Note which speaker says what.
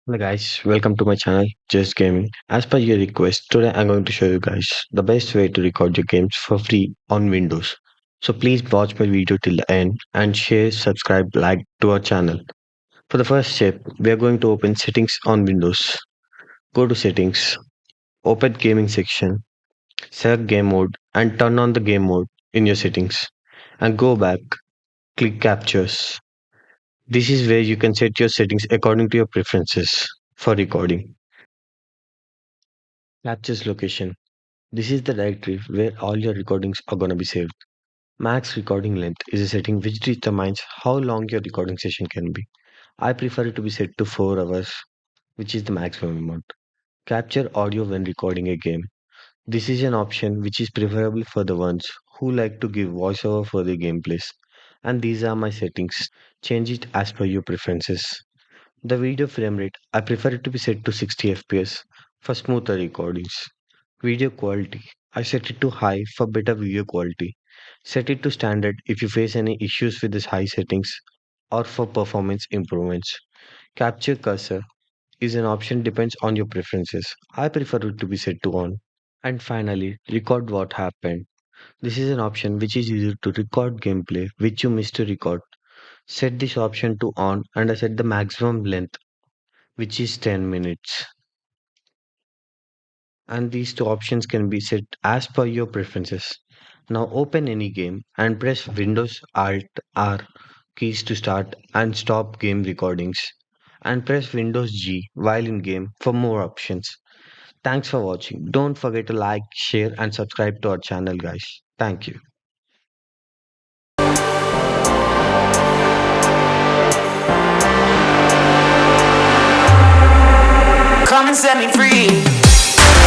Speaker 1: Hello guys, welcome to my channel, Just Gaming. As per your request, today I'm going to show you guys the best way to record your games for free on Windows. So please watch my video till the end and share, subscribe, like to our channel. For the first step, we are going to open settings on Windows. Go to settings, open gaming section, select game mode and turn on the game mode in your settings. And go back, click captures. This is where you can set your settings according to your preferences for recording. Captures location. This is the directory where all your recordings are going to be saved. Max recording length is a setting which determines how long your recording session can be. I prefer it to be set to 4 hours, which is the maximum amount. Capture audio when recording a game. This is an option which is preferable for the ones who like to give voiceover for their gameplays. And these are my settings. Change it as per your preferences. The video frame rate, I prefer it to be set to 60 fps for smoother recordings. Video quality, I set it to high for better video quality. Set it to standard if you face any issues with this high settings or for performance improvements. Capture cursor is an option depends on your preferences. I prefer it to be set to on. And finally, record what happened. This is an option which is used to record gameplay which you missed to record. Set this option to on and I set the maximum length which is 10 minutes. And these two options can be set as per your preferences. Now open any game and press Windows Alt R keys to start and stop game recordings and press Windows G while in game for more options. Thanks for watching. Don't forget to like, share and subscribe to our channel guys. Thank you.
Speaker 2: Come and set me free.